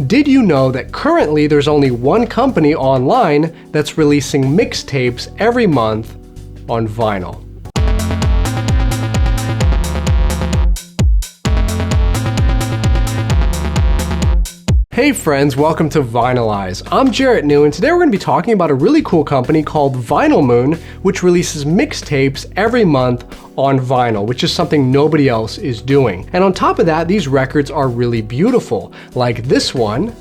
Did you know that currently there's only one company online that's releasing mixtapes every month on vinyl? Hey friends, welcome to Eyezz. I'm Jarrett New, and today we're going to be talking about a really cool company called vinylmoon, which releases mixtapes every month on vinyl, which is something nobody else is doing. And on top of that, these records are really beautiful, like this one,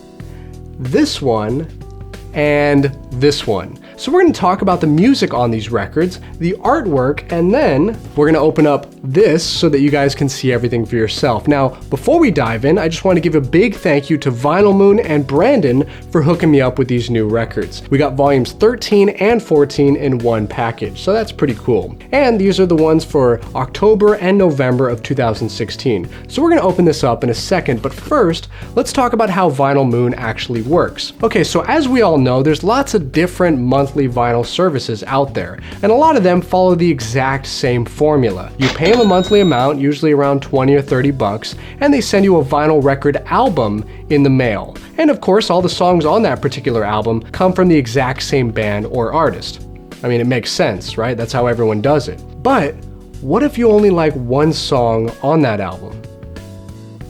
and this one. So we're going to talk about the music on these records, the artwork, and then we're going to open up this so that you guys can see everything for yourself. Now, before we dive in, I just want to give a big thank you to vinylmoon and Brandon for hooking me up with these new records. We got volumes 13 and 14 in one package, so that's pretty cool. And these are the ones for October and November of 2016. So we're going to open this up in a second, but first, let's talk about how vinylmoon actually works. Okay, so as we all know, there's lots of different monthly vinyl services out there, and a lot of them follow the exact same formula. You pay them a monthly amount, usually around 20 or 30 bucks, and they send you a vinyl record album in the mail. And of course, all the songs on that particular album come from the exact same band or artist. I mean, it makes sense, right? That's how everyone does it. But what if you only like one song on that album?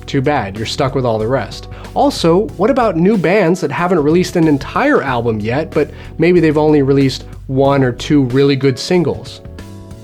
Too bad, you're stuck with all the rest. Also, what about new bands that haven't released an entire album yet, but maybe they've only released one or two really good singles?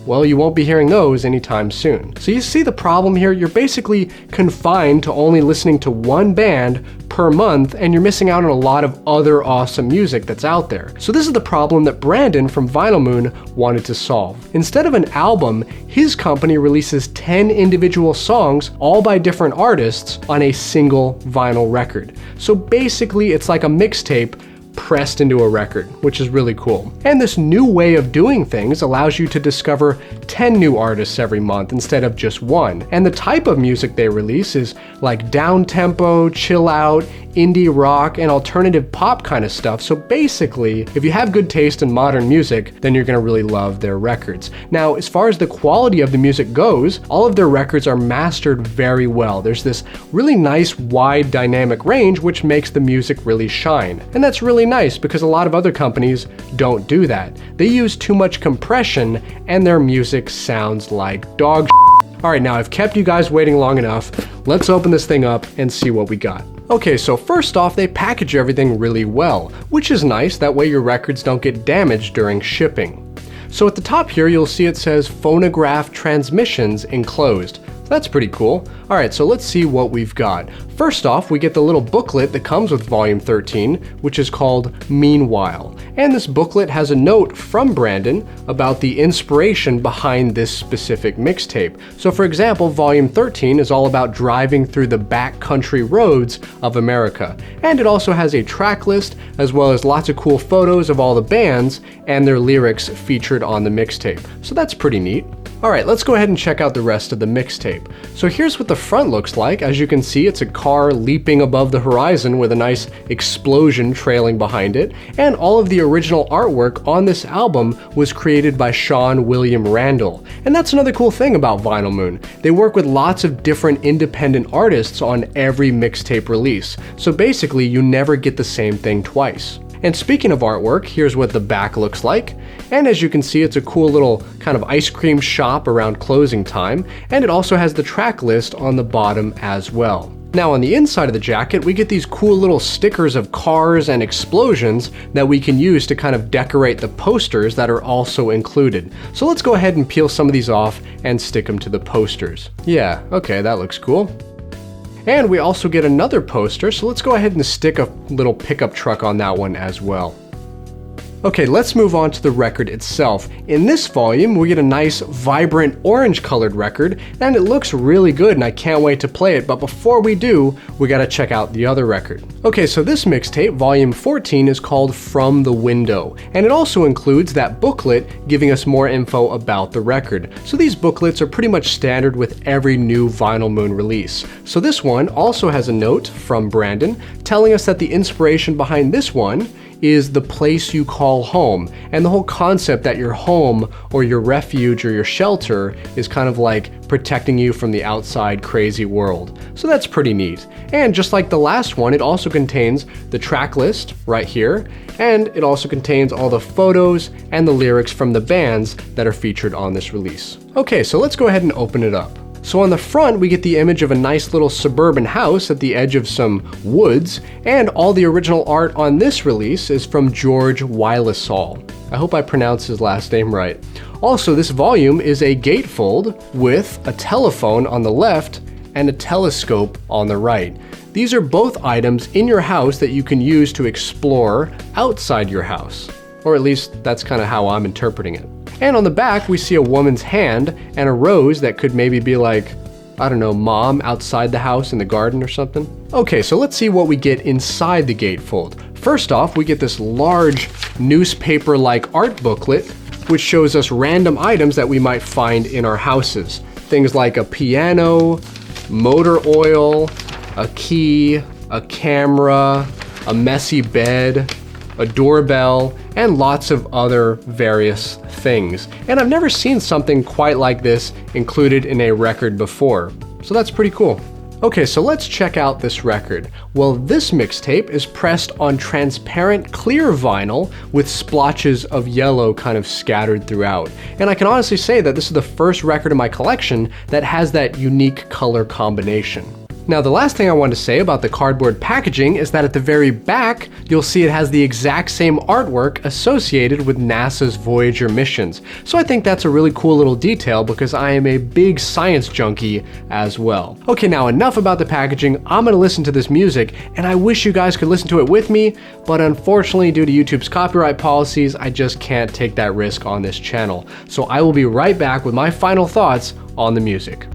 Well, you won't be hearing those anytime soon. So you see the problem here? You're basically confined to only listening to one band per month, and you're missing out on a lot of other awesome music that's out there. So this is the problem that Brandon from vinylmoon wanted to solve. Instead of an album, his company releases 10 individual songs, all by different artists, on a single vinyl record. So basically, it's like a mixtape pressed into a record, which is really cool. And this new way of doing things allows you to discover 10 new artists every month instead of just one. And the type of music they release is like down-tempo, chill out, indie rock, and alternative pop kind of stuff. So basically, if you have good taste in modern music, then you're gonna really love their records. Now, as far as the quality of the music goes, all of their records are mastered very well. There's this really nice wide dynamic range which makes the music really shine. And that's really nice because a lot of other companies don't do that. They use too much compression and their music sounds like dog shit. Alright, now I've kept you guys waiting long enough. Let's open this thing up and see what we got. Okay, so first off, they package everything really well, which is nice, that way your records don't get damaged during shipping. So at the top here, you'll see it says phonograph transmissions enclosed. That's pretty cool. Alright, so let's see what we've got. First off, we get the little booklet that comes with volume 13, which is called Meanwhile. And this booklet has a note from Brandon about the inspiration behind this specific mixtape. So for example, volume 13 is all about driving through the backcountry roads of America. And it also has a track list, as well as lots of cool photos of all the bands and their lyrics featured on the mixtape. So that's pretty neat. Alright, let's go ahead and check out the rest of the mixtape. So here's what the front looks like. As you can see, it's a car leaping above the horizon with a nice explosion trailing behind it. And all of the original artwork on this album was created by Sean William Randall. And that's another cool thing about vinylmoon. They work with lots of different independent artists on every mixtape release. So basically, you never get the same thing twice. And speaking of artwork, here's what the back looks like. And as you can see, it's a cool little kind of ice cream shop around closing time, and it also has the track list on the bottom as well. Now on the inside of the jacket, we get these cool little stickers of cars and explosions that we can use to kind of decorate the posters that are also included. So let's go ahead and peel some of these off and stick them to the posters. Yeah, okay, that looks cool. And we also get another poster, so let's go ahead and stick a little pickup truck on that one as well. Okay, let's move on to the record itself. In this volume, we get a nice, vibrant, orange-colored record, and it looks really good, and I can't wait to play it, but before we do, we gotta check out the other record. Okay, so this mixtape, volume 14, is called From the Window, and it also includes that booklet giving us more info about the record. So these booklets are pretty much standard with every new vinylmoon release. So this one also has a note from Brandon telling us that the inspiration behind this one is the place you call home, and the whole concept that your home or your refuge or your shelter is kind of like protecting you from the outside crazy world. So that's pretty neat. And just like the last one, it also contains the track list right here, and it also contains all the photos and the lyrics from the bands that are featured on this release. Okay, so let's go ahead and open it up. So on the front, we get the image of a nice little suburban house at the edge of some woods, and all the original art on this release is from George Wylesall. I hope I pronounced his last name right. Also, this volume is a gatefold with a telephone on the left and a telescope on the right. These are both items in your house that you can use to explore outside your house. Or at least that's kind of how I'm interpreting it. And on the back, we see a woman's hand and a rose that could maybe be like, I don't know, mom outside the house in the garden or something. Okay, so let's see what we get inside the gatefold. First off, we get this large newspaper-like art booklet, which shows us random items that we might find in our houses. Things like a piano, motor oil, a key, a camera, a messy bed, a doorbell, and lots of other various things. And I've never seen something quite like this included in a record before, so that's pretty cool. Okay, so let's check out this record. Well, this mixtape is pressed on transparent clear vinyl with splotches of yellow kind of scattered throughout. And I can honestly say that this is the first record in my collection that has that unique color combination. Now, the last thing I want to say about the cardboard packaging is that at the very back, you'll see it has the exact same artwork associated with NASA's Voyager missions. So I think that's a really cool little detail because I am a big science junkie as well. Okay, now enough about the packaging. I'm going to listen to this music, and I wish you guys could listen to it with me, but unfortunately, due to YouTube's copyright policies, I just can't take that risk on this channel. So I will be right back with my final thoughts on the music.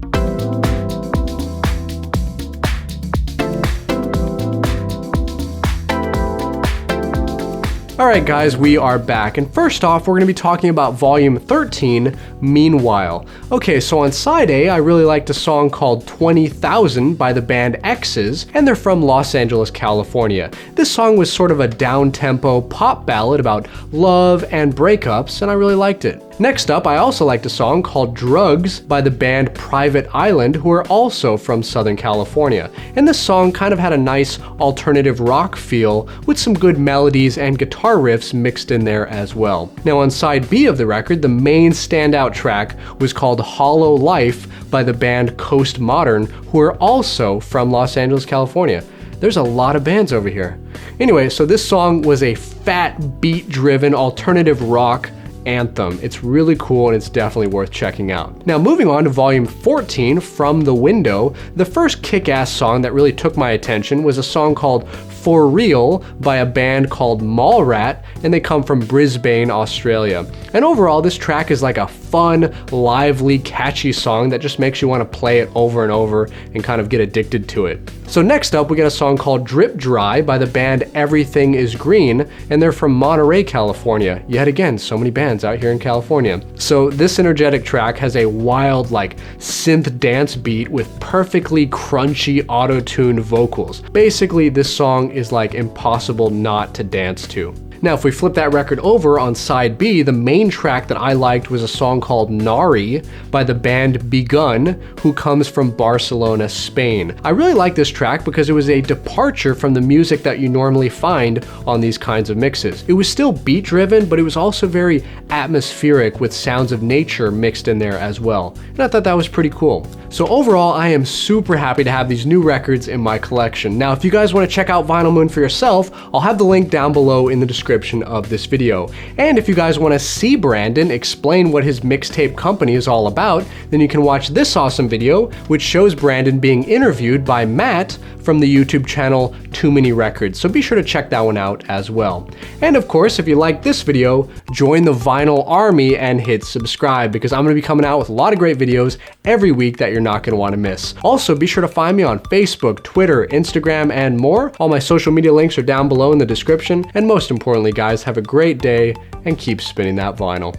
Alright guys, we are back, and first off we're going to be talking about volume 13, Meanwhile. Okay, so on side A, I really liked a song called 20,000 by the band Eyezz, and they're from Los Angeles, California. This song was sort of a down-tempo pop ballad about love and breakups, and I really liked it. Next up, I also liked a song called Drugs by the band Private Island, who are also from Southern California. And this song kind of had a nice alternative rock feel with some good melodies and guitar riffs mixed in there as well. Now on side B of the record, the main standout track was called Hollow Life by the band Coast Modern, who are also from Los Angeles, California. There's a lot of bands over here. Anyway, so this song was a fat beat-driven alternative rock anthem. It's really cool and it's definitely worth checking out. Now moving on to volume 14, From the Window, the first kick-ass song that really took my attention was a song called For Real by a band called Mallrat, and they come from Brisbane, Australia. And overall, this track is like a fun, lively, catchy song that just makes you want to play it over and over and kind of get addicted to it. So next up, we get a song called Drip Dry by the band Everything Is Green, and they're from Monterey, California. Yet again, so many bands out here in California. So this energetic track has a wild, like, synth dance beat with perfectly crunchy auto-tuned vocals. Basically, this song is like impossible not to dance to. Now, if we flip that record over on side B, the main track that I liked was a song called Nari by the band Begun, who comes from Barcelona, Spain. I really like this track because it was a departure from the music that you normally find on these kinds of mixes. It was still beat-driven, but it was also very atmospheric with sounds of nature mixed in there as well. And I thought that was pretty cool. So overall, I am super happy to have these new records in my collection. Now, if you guys want to check out vinylmoon for yourself, I'll have the link down below in the description of this video. And if you guys want to see Brandon explain what his mixtape company is all about, then you can watch this awesome video, which shows Brandon being interviewed by Matt from the YouTube channel Too Many Records. So be sure to check that one out as well. And of course, if you like this video, join the vinyl army and hit subscribe, because I'm going to be coming out with a lot of great videos every week that you're not going to want to miss. Also, be sure to find me on Facebook, Twitter, Instagram, and more. All my social media links are down below in the description. And most importantly, guys, have a great day and keep spinning that vinyl.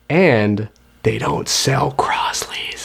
And they don't sell Crosley's.